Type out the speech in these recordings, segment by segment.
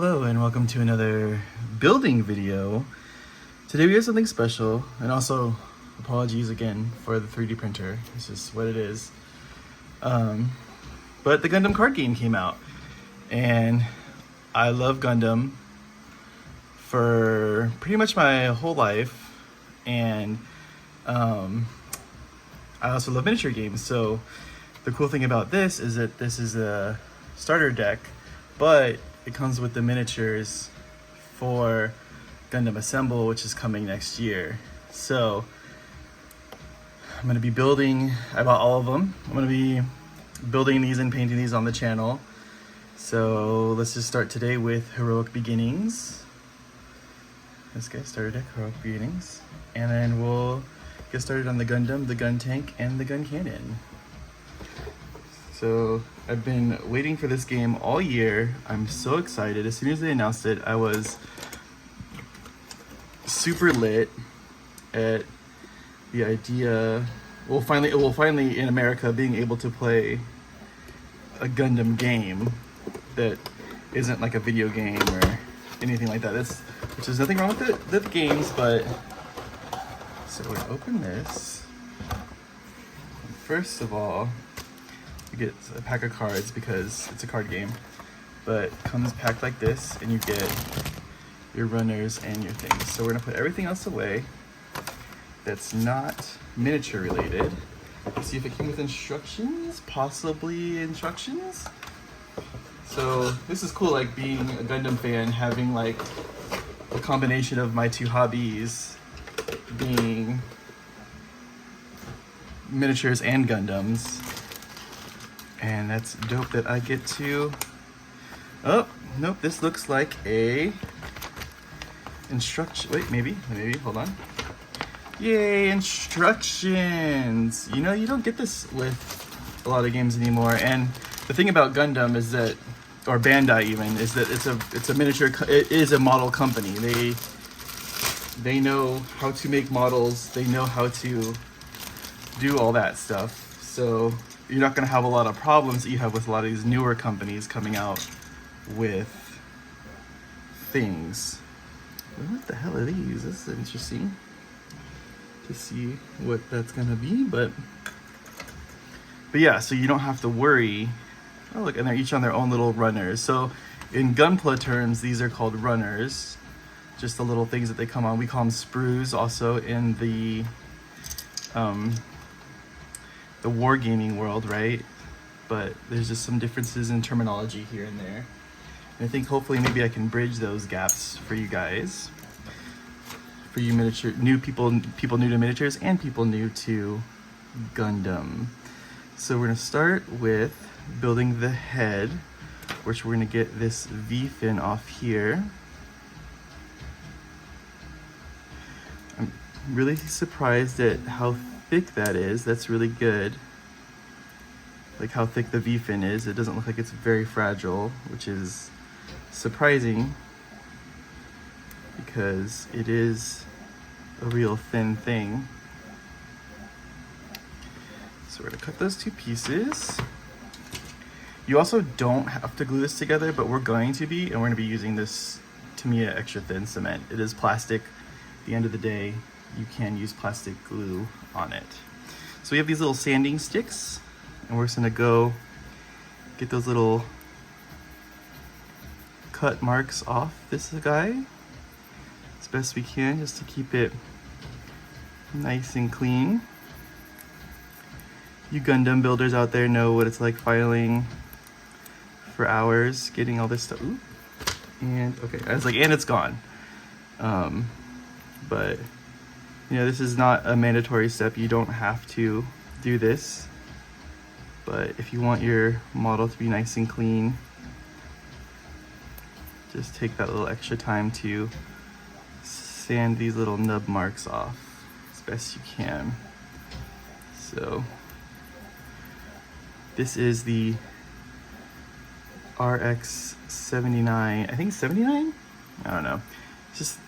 Hello and welcome to another building video. Today we have something special, and also apologies again for the 3D printer. This is what it is. But the Gundam card game came out, and I love Gundam for pretty much my whole life, and I also love miniature games. So the cool thing about this is that this is a starter deck, but it comes with the miniatures for Gundam Assemble, which is coming next year. So I'm going to be building, I bought all of them. I'm going to be building these and painting these on the channel. So let's just start today with Heroic Beginnings. This guy started at Heroic Beginnings. And then we'll get started on the Gundam, the gun tank, and the gun cannon. So I've been waiting for this game all year. I'm so excited. As soon as they announced it, I was super lit at the idea. Finally in America being able to play a Gundam game that isn't like a video game or anything like that. Which there's nothing wrong with the games, but so we're gonna open this. First of all, you get a pack of cards because it's a card game, but it comes packed like this, and you get your runners and your things. So we're gonna put everything else away that's not miniature related. Let's see if it came with instructions, possibly instructions. So this is cool, like being a Gundam fan, having like a combination of my two hobbies being miniatures and Gundams. And that's dope that I get to, oh, nope, this looks like a instruction, wait, maybe, hold on. Yay, instructions! You know, you don't get this with a lot of games anymore, and the thing about Gundam is that, or Bandai even, is that it's a miniature, it is a model company. They know how to make models, they know how to do all that stuff, so you're not going to have a lot of problems that you have with a lot of these newer companies coming out with things. What the hell are these? This is interesting to see what that's going to be, but yeah, so you don't have to worry. Oh, look, and they're each on their own little runners. So in Gunpla terms, these are called runners, just the little things that they come on. We call them sprues also in the wargaming world, right? But there's just some differences in terminology here and there. And I think hopefully maybe I can bridge those gaps for you guys. For you people new to miniatures and people new to Gundam. So we're gonna start with building the head, which we're gonna get this V-fin off here. I'm really surprised at how thick that is. That's really good. Like how thick the V-fin is. It doesn't look like it's very fragile, which is surprising because it is a real thin thing. So we're gonna cut those two pieces. You also don't have to glue this together, but we're going to be, and we're gonna be using this Tamiya extra thin cement. It is plastic. At the end of the day, you can use plastic glue on it. So we have these little sanding sticks, and we're just gonna go get those little cut marks off this guy as best we can, just to keep it nice and clean. You Gundam builders out there know what it's like filing for hours, getting all this stuff. Ooh. And okay, I was like, and it's gone. But you know, this is not a mandatory step. You don't have to do this. But if you want your model to be nice and clean, just take that little extra time to sand these little nub marks off as best you can. So this is the RX 79, I think 79? I don't know.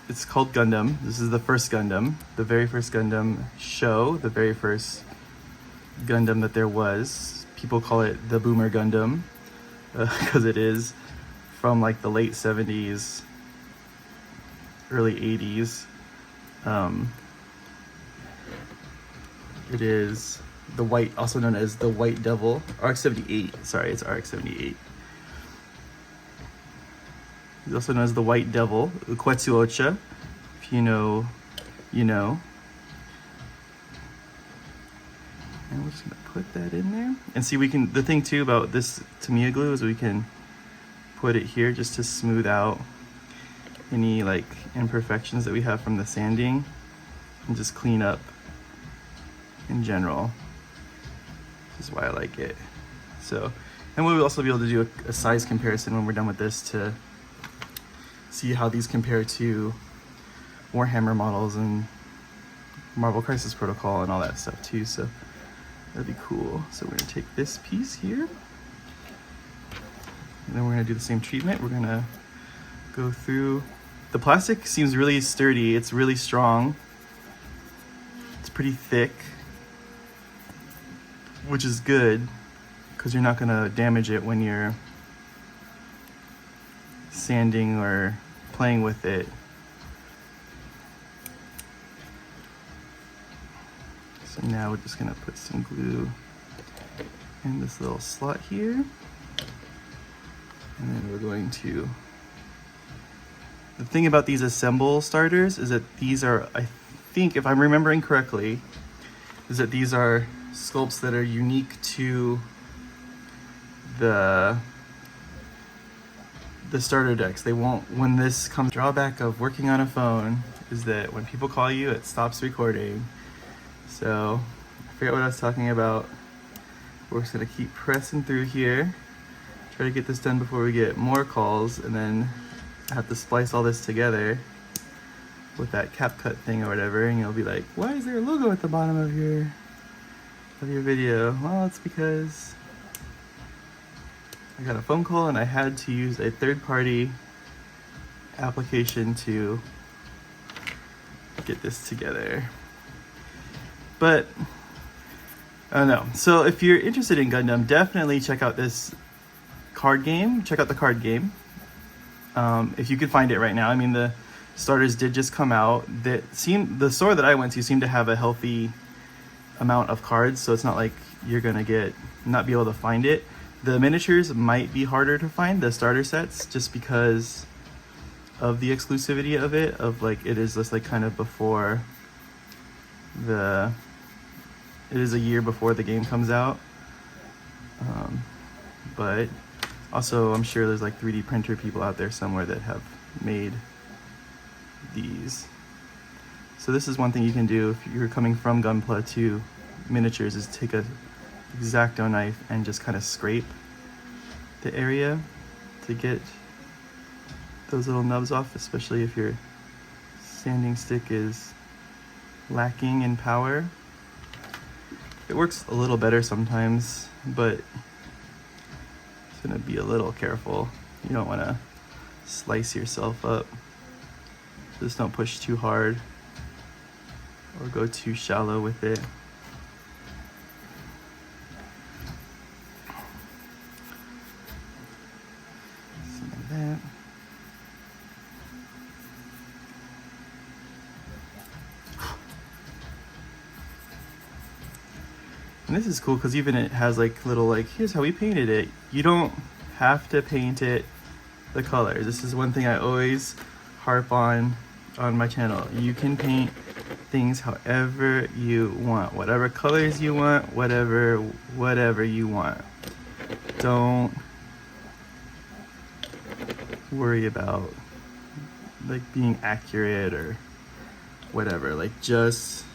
It's called Gundam. This is the first Gundam, the very first Gundam show, the very first Gundam that there was. People call it the Boomer Gundam because it is from like the late 70s, early 80s. It is the white, also known as the White Devil, RX-78. Sorry, it's RX-78. It's also known as the White Devil, Ukwetsuocha. If you know, you know. And we're just gonna put that in there. And see, we can, the thing too about this Tamiya glue is we can put it here just to smooth out any like imperfections that we have from the sanding and just clean up in general. This is why I like it. So, and we'll also be able to do a size comparison when we're done with this to see how these compare to Warhammer models and Marvel Crisis Protocol and all that stuff too. So that'd be cool. So we're gonna take this piece here, and then we're gonna do the same treatment. We're gonna go through. The plastic seems really sturdy. It's really strong. It's pretty thick, which is good because you're not gonna damage it when you're sanding or playing with it. So now we're just gonna put some glue in this little slot here. And then we're going to, the thing about these Assemble starters is that these are, I think if I'm remembering correctly, is that these are sculpts that are unique to the starter decks. They won't, when this comes, drawback of working on a phone is that when people call you, it stops recording. So I forget what I was talking about. We're just gonna keep pressing through here, try to get this done before we get more calls, and then I have to splice all this together with that cap cut thing or whatever, and you'll be like, why is there a logo at the bottom of your video? Well, it's because I got a phone call and I had to use a third-party application to get this together. But I don't know. So if you're interested in Gundam, definitely check out this card game. Check out the card game. If you could find it right now. I mean, the starters did just come out. The store that I went to seemed to have a healthy amount of cards, so it's not like you're gonna not be able to find it. The miniatures might be harder to find, the starter sets, just because of the exclusivity of it, of like, it is just like kind of before it is a year before the game comes out. But also I'm sure there's like 3D printer people out there somewhere that have made these. So this is one thing you can do if you're coming from Gunpla to miniatures, is take a X-Acto knife and just kind of scrape the area to get those little nubs off, especially if your sanding stick is lacking in power. It works a little better sometimes, but it's gonna be a little careful. You don't wanna slice yourself up. Just don't push too hard or go too shallow with it. Some of that. And this is cool because even it has like little, like, here's how we painted it. You don't have to paint it the colors. This is one thing I always harp on my channel. You can paint things however you want, whatever colors you want, whatever you want. Don't worry about like being accurate or whatever. Like, just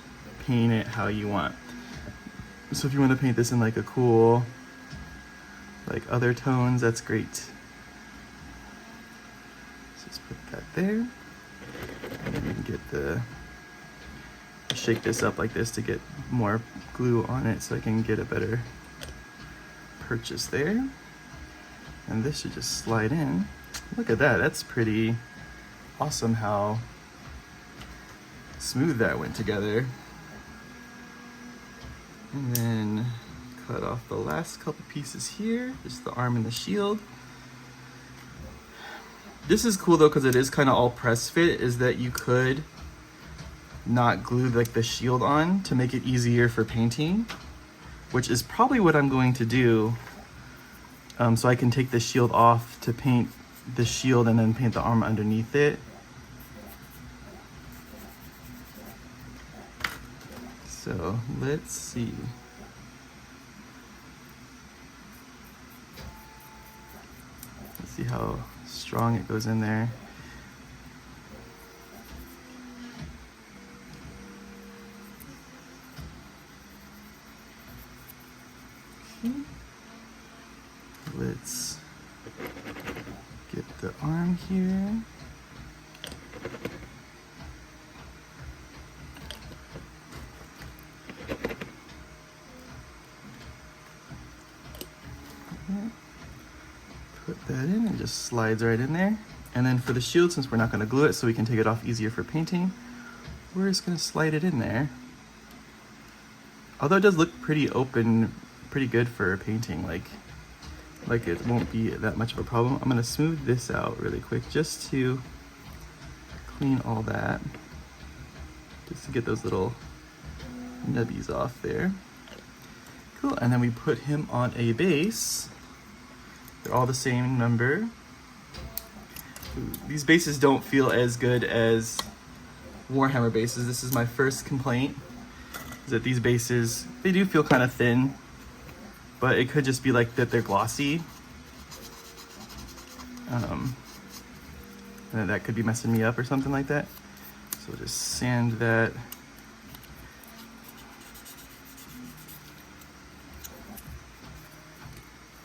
paint it how you want. So if you want to paint this in like a cool, like other tones, that's great. So just put that there. And then you can get shake this up like this to get more glue on it so I can get a better purchase there. And this should just slide in. Look at that, that's pretty awesome how smooth that went together. And then cut off the last couple pieces here, just the arm and the shield. This is cool though, because it is kind of all press fit, is that you could not glue like the shield on to make it easier for painting, which is probably what I'm going to do. So I can take the shield off to paint the shield and then paint the armor underneath it. So let's see. Let's see how strong it goes in there. Let's get the arm here. Put that in, it just slides right in there. And then for the shield, since we're not going to glue it so we can take it off easier for painting, we're just going to slide it in there. Although it does look pretty open, pretty good for painting, like it won't be that much of a problem. I'm going to smooth this out really quick just to clean all that, just to get those little nubbies off there. Cool, and then we put him on a base. They're all the same number. Ooh, these bases don't feel as good as Warhammer bases. This is my first complaint, is that these bases, they do feel kind of thin, but it could just be like that they're glossy. And that could be messing me up or something like that. So we'll just sand that.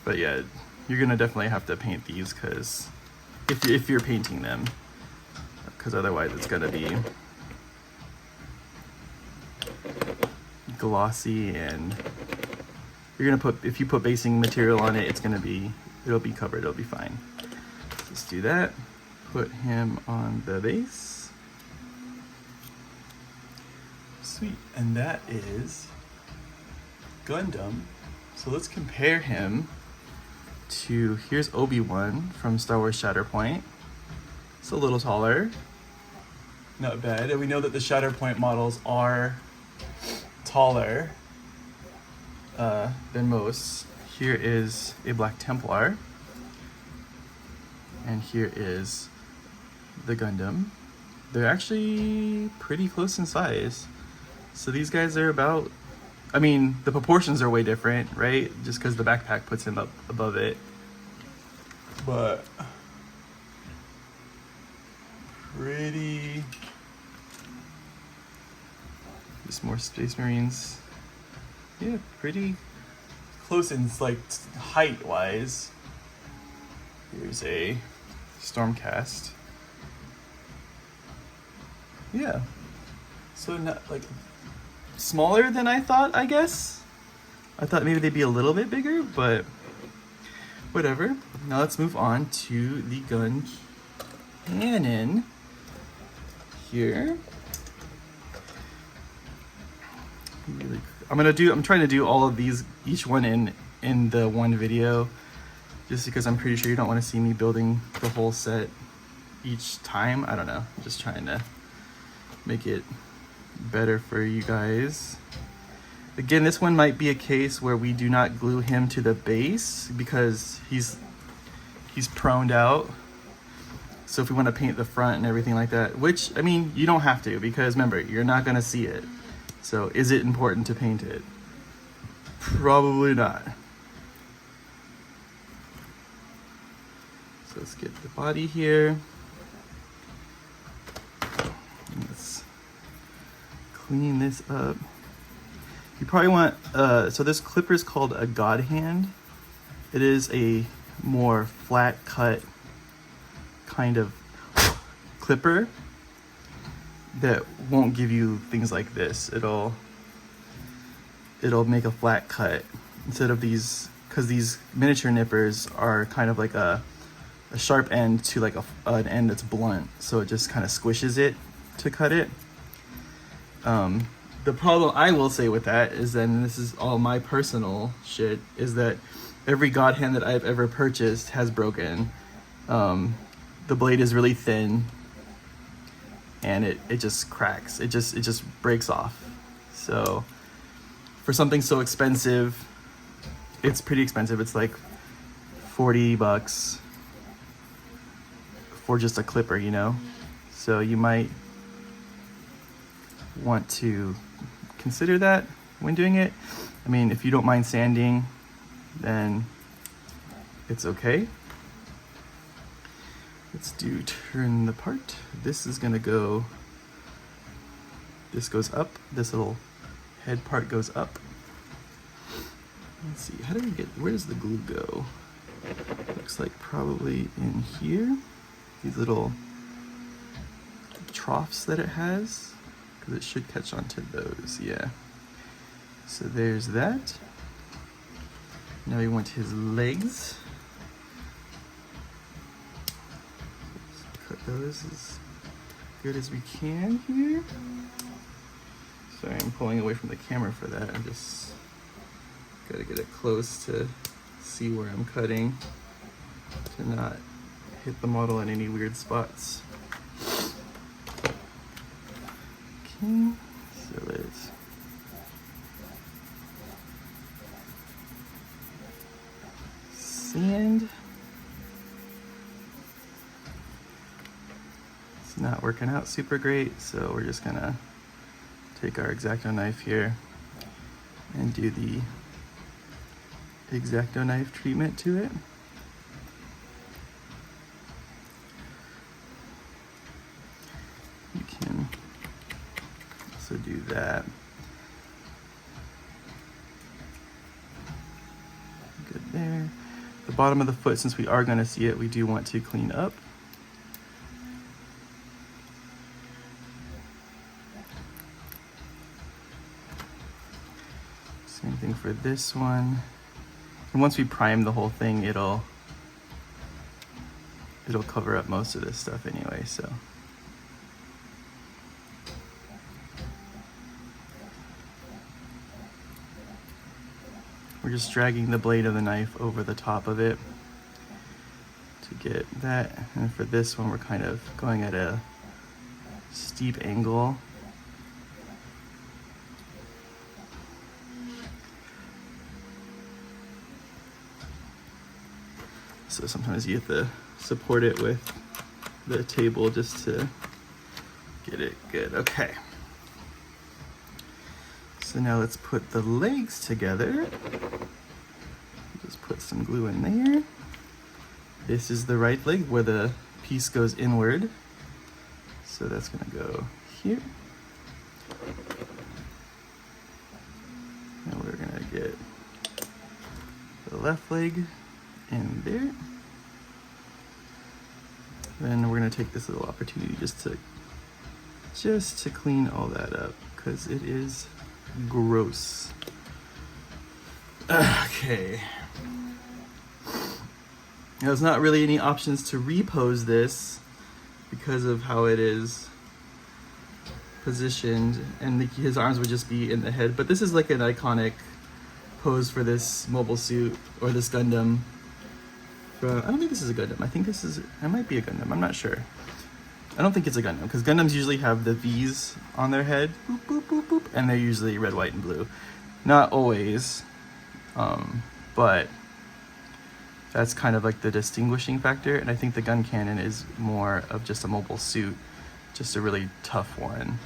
But yeah, you're gonna definitely have to paint these, because if you're painting them, because otherwise it's gonna be glossy, and you're gonna put, if you put basing material on it, it'll be covered, it'll be fine. Let's do that. Put him on the base. Sweet, and that is Gundam. So let's compare him to, here's Obi-Wan from Star Wars Shatterpoint. It's a little taller. Not bad. And we know that the Shatterpoint models are taller than most. Here is a Black Templar. And here is the Gundam. They're actually pretty close in size. So these guys are about, I mean, the proportions are way different, right? Just because the backpack puts him up above it. But pretty, just more Space Marines. Yeah, pretty close in like height wise. Here's a Stormcast. Yeah. So not like smaller than I thought, I guess. I thought maybe they'd be a little bit bigger, but whatever. Now let's move on to the gun cannon here. I'm trying to do all of these, each one in the one video, just because I'm pretty sure you don't want to see me building the whole set each time. I don't know. I'm just trying to make it better for you guys. Again, this one might be a case where we do not glue him to the base because he's proned out. So if we want to paint the front and everything like that, which, I mean, you don't have to, because remember, you're not going to see it. So is it important to paint it? Probably not. So let's get the body here. Let's clean this up. You probably want, so this clipper is called a God Hand. It is a more flat cut kind of clipper that won't give you things like this. It'll make a flat cut instead of these, because these miniature nippers are kind of like a sharp end to like an end that's blunt, so it just kind of squishes it to cut it. The problem I will say with that is, then this is all my personal shit, is that every God Hand that I've ever purchased has broken. the blade is really thin and it just cracks. It just breaks off. So for something so expensive, it's pretty expensive. It's like $40 for just a clipper, you know? So you might want to consider that when doing it. I mean, if you don't mind sanding, then it's okay. Let's do turn the part. This is gonna go, this goes up, this little head part goes up. Let's see, how do we get, where does the glue go? Looks like probably in here. These little troughs that it has, because it should catch onto those, yeah. So there's that. Now we want his legs. Let's cut those as good as we can here. Sorry, I'm pulling away from the camera for that. I'm just gotta get it close to see where I'm cutting to not hit the model in any weird spots. Okay, so let's sand. It's not working out super great, so we're just gonna take our X-Acto knife here and do the X-Acto knife treatment to it. You can also do that. Good there. The bottom of the foot, since we are going to see it, we do want to clean up. Same thing for this one. And once we prime the whole thing, it'll cover up most of this stuff anyway, so. We're just dragging the blade of the knife over the top of it to get that. And for this one, we're kind of going at a steep angle. So sometimes you have to support it with the table just to get it good. Okay. So now let's put the legs together. Just put some glue in there. This is the right leg where the piece goes inward. So that's gonna go here. And we're gonna get the left leg in there. Then we're gonna take this little opportunity just to clean all that up, because it is gross. Okay. Now, there's not really any options to repose this because of how it is positioned, and his arms would just be in the head. But this is like an iconic pose for this mobile suit, or this Gundam. I don't think this is a Gundam. I think this is, it might be a Gundam. I'm not sure. I don't think it's a Gundam, because Gundams usually have the V's on their head, boop, boop, boop, boop, and they're usually red, white, and blue. Not always, but that's kind of like the distinguishing factor. And I think the gun cannon is more of just a mobile suit, just a really tough one.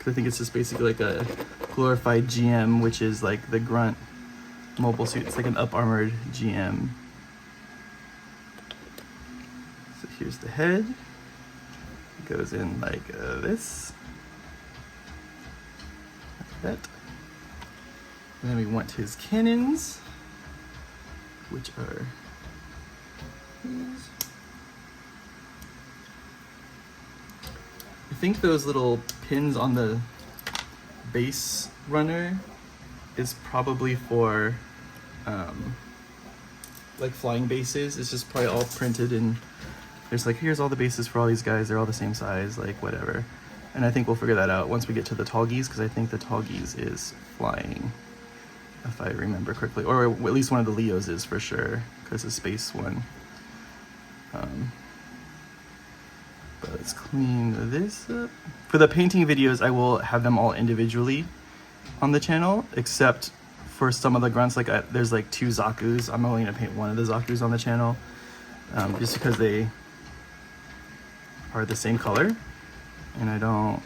I think it's just basically like a glorified GM, which is like the grunt mobile suit. It's like an up-armored GM. So here's the head. It goes in like this. Like that. And then we want his cannons, which are these. I think those little pins on the base runner is probably for like flying bases. It's just probably all printed, and there's like, here's all the bases for all these guys, they're all the same size, like whatever. And I think we'll figure that out once we get to the tall geese, because I think the tall geese is flying, if I remember correctly. Or at least one of the Leos is for sure, because the space one. But let's clean this up. For the painting videos, I will have them all individually on the channel, except for some of the grunts. Like there's like 2 Zakus. I'm only gonna paint one of the Zakus on the channel, just because they are the same color. And I don't,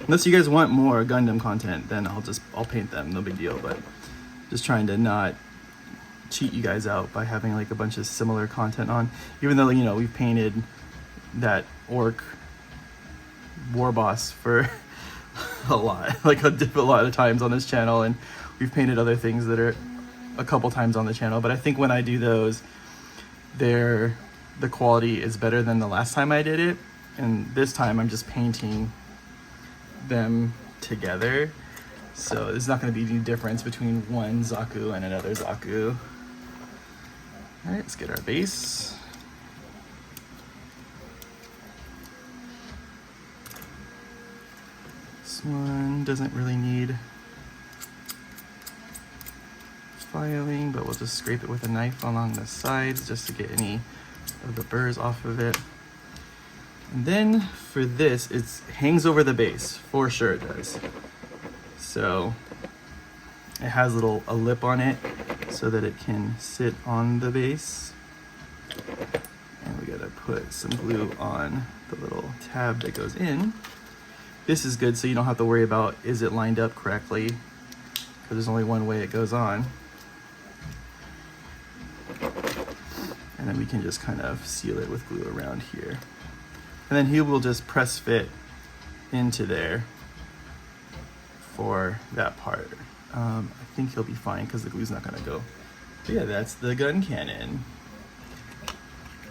unless you guys want more Gundam content, then I'll paint them, no big deal. But just trying to not cheat you guys out by having like a bunch of similar content on, even though, you know, we've painted that orc war boss for a lot, like a lot of times on this channel, and we've painted other things that are a couple times on the channel. But I think when I do those, the quality is better than the last time I did it. And this time I'm just painting them together. So there's not going to be any difference between one Zaku and another Zaku. All right, let's get our base. This one doesn't really need filing, but we'll just scrape it with a knife along the sides just to get any of the burrs off of it. And then for this, it hangs over the base, for sure it does. So it has a lip on it so that it can sit on the base. And we gotta put some glue on the little tab that goes in. This is good so you don't have to worry about, is it lined up correctly? Because there's only one way it goes on. And then we can just kind of seal it with glue around here. And then he will just press fit into there for that part. I think he'll be fine because the glue's not gonna go. But yeah, that's the gun cannon.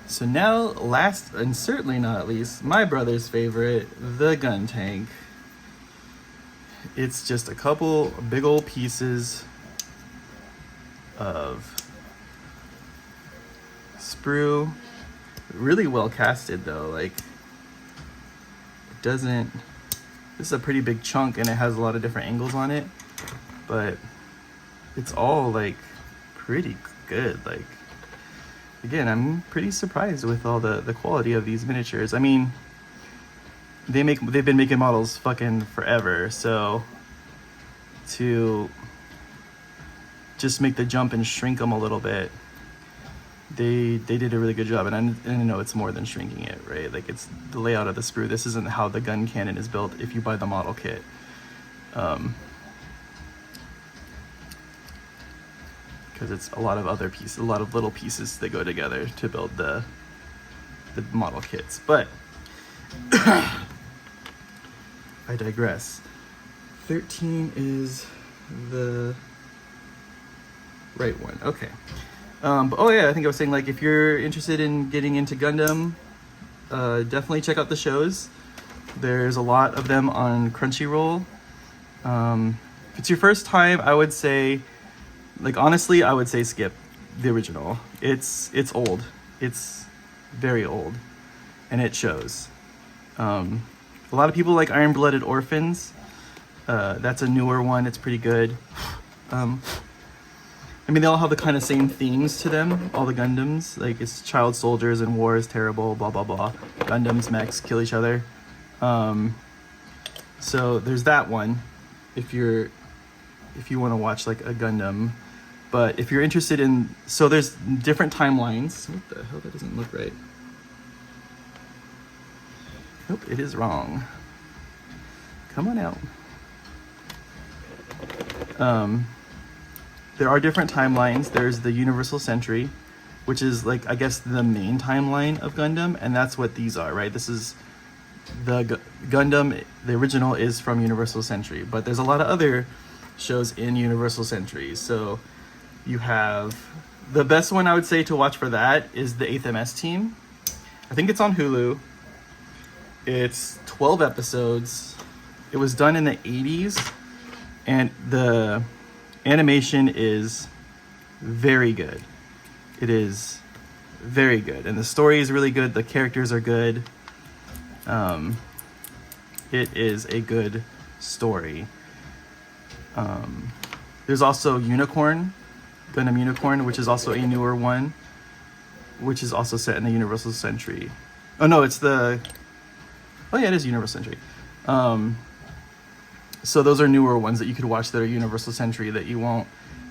So now, last and certainly not least, my brother's favorite, the gun tank. It's just a couple big old pieces of sprue. Really well casted though, like, doesn't, this is a pretty big chunk and it has a lot of different angles on it, but it's all like pretty good. Like, again, I'm pretty surprised with all the quality of these miniatures. I mean, they've been making models fucking forever, so to just make the jump and shrink them a little bit, they did a really good job. And I know it's more than shrinking it, right? Like, it's the layout of the sprue. This isn't how the gun cannon is built if you buy the model kit. Because it's a lot of other pieces, a lot of little pieces that go together to build the model kits. But I digress. 13 is the right one. Okay. But oh yeah, I think I was saying, like, if you're interested in getting into Gundam, definitely check out the shows. There's a lot of them on Crunchyroll. If it's your first time, I would say, like, honestly, I would say skip the original. It's old. It's very old, and it shows. A lot of people like Iron-Blooded Orphans. That's a newer one. It's pretty good. I mean, they all have the kind of same themes to them, all the Gundams. Like, it's child soldiers and war is terrible, blah, blah, blah. Gundams, mechs, kill each other. So there's that one, if you want to watch, like, a Gundam. But if you're interested in, so there's different timelines. What the hell, that doesn't look right. Nope, it is wrong. Come on out. There are different timelines. There's the Universal Century, which is, like, I guess the main timeline of Gundam, and that's what these are, right? This is the Gundam, the original is from Universal Century, but there's a lot of other shows in Universal Century. So you have, the best one I would say to watch for that is the 8th MS Team. I think it's on Hulu. It's 12 episodes. It was done in the 80s, and the animation is very good. It is very good, and the story is really good. The characters are good. It is a good story. There's also Gundam Unicorn, which is also a newer one, which is also set in the Universal Century. Oh no, it is Universal Century. So those are newer ones that you could watch that are Universal Century that you won't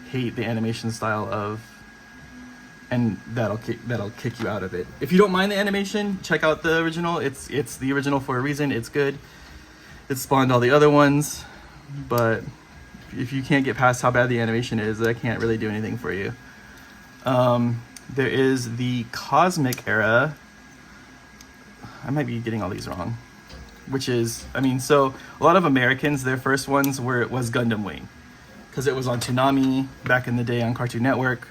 hate the animation style of, and that'll kick you out of it. If you don't mind the animation, check out the original. It's the original for a reason. It's good. It spawned all the other ones, but if you can't get past how bad the animation is, I can't really do anything for you. There is the Cosmic Era. I might be getting all these wrong. Which is, so a lot of Americans, their first ones was Gundam Wing, because it was on Toonami back in the day on Cartoon Network.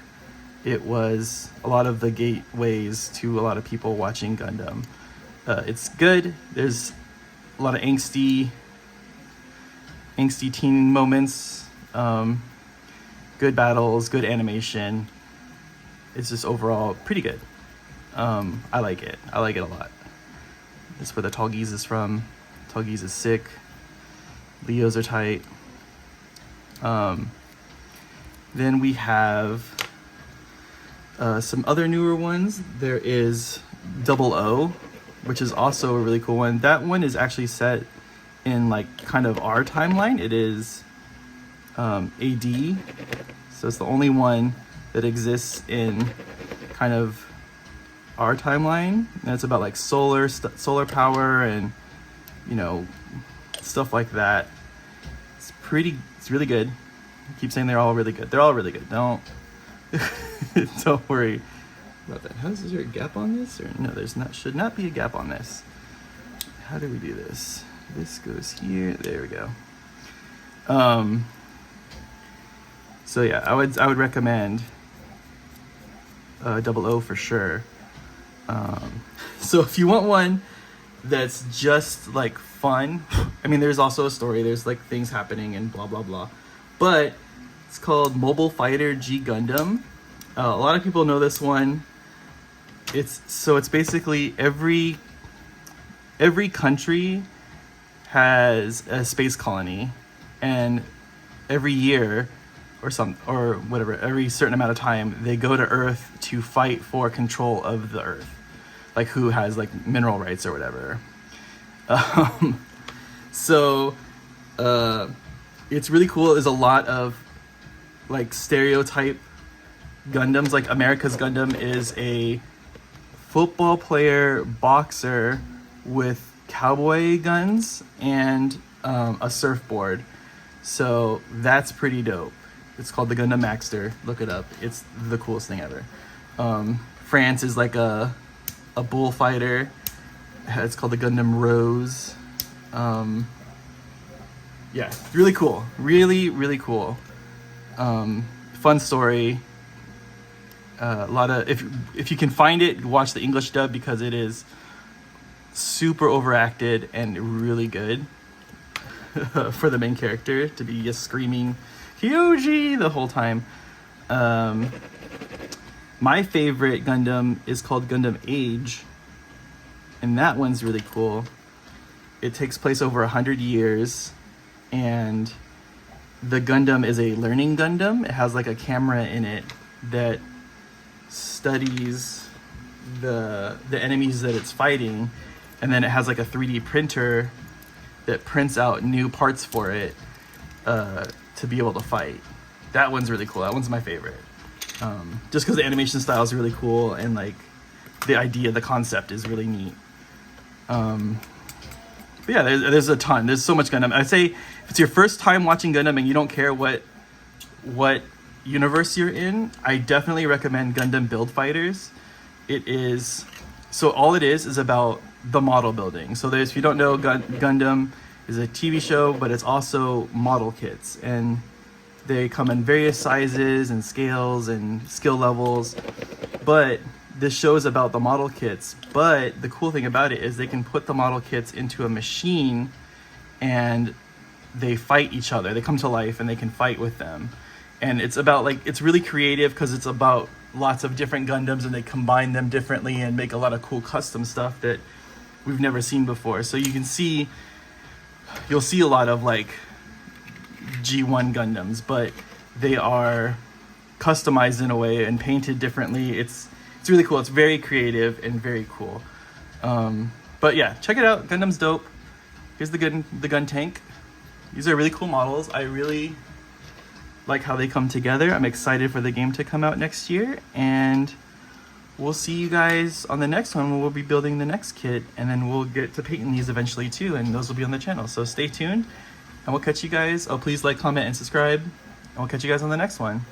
It was a lot of the gateways to a lot of people watching Gundam. It's good. There's a lot of angsty teen moments. Good battles, good animation. It's just overall pretty good. I like it. I like it a lot. That's where the Tallgeese is from. Tallgeese is sick. Leos are tight. Then we have some other newer ones. There is Double O, which is also a really cool one. That one is actually set in like kind of our timeline. It is AD, so it's the only one that exists in kind of our timeline, and it's about like solar power and stuff like that. It's really good. I keep saying they're all really good. They're all really good. Don't worry about that. Is there a gap on this? Or no, should not be a gap on this. How do we do this? This goes here. There we go. So yeah, I would recommend Double O for sure. So if you want one that's just like fun, there's also a story, there's like things happening and blah blah blah, but it's called Mobile Fighter G Gundam. A lot of people know this one. It's basically every country has a space colony, and every year or whatever, every certain amount of time, they go to Earth to fight for control of the Earth, like who has like mineral rights or whatever. It's really cool. There's a lot of like stereotype Gundams. Like America's Gundam is a football player, boxer with cowboy guns and a surfboard. So that's pretty dope. It's called the Gundam Maxter. Look it up. It's the coolest thing ever. France is like a bullfighter. It's called the Gundam Rose. Yeah, really cool. Really, really cool. Fun story. A lot of if you can find it, watch the English dub because it is super overacted and really good. For the main character to be just screaming Kyoji the whole time. My favorite Gundam is called Gundam Age, and that one's really cool. It takes place over 100 years, and the Gundam is a learning Gundam. It has like a camera in it that studies the enemies that it's fighting, and then it has like a 3D printer that prints out new parts for it to be able to fight. That one's really cool. That one's my favorite. Just because the animation style is really cool and like the idea, the concept is really neat. But yeah, there's a ton. There's so much Gundam. I'd say if it's your first time watching Gundam and you don't care what universe you're in, I definitely recommend Gundam Build Fighters. All it is about the model building. So if you don't know, Gundam is a TV show, but it's also model kits, and they come in various sizes and scales and skill levels. But this show is about the model kits. But the cool thing about it is they can put the model kits into a machine and they fight each other. They come to life and they can fight with them. And it's about it's really creative because it's about lots of different Gundams and they combine them differently and make a lot of cool custom stuff that we've never seen before. So you can see you'll see a lot of like G1 Gundams, but they are customized in a way and painted differently. It's really cool. It's very creative and very cool. But yeah, check it out. Gundam's dope. Here's the gun tank. These are really cool models. I really like how they come together. I'm excited for the game to come out next year, and we'll see you guys on the next one when we'll be building the next kit, and then we'll get to painting these eventually too, and those will be on the channel. So stay tuned, and we'll catch you guys. Oh, please like, comment, and subscribe, and we'll catch you guys on the next one.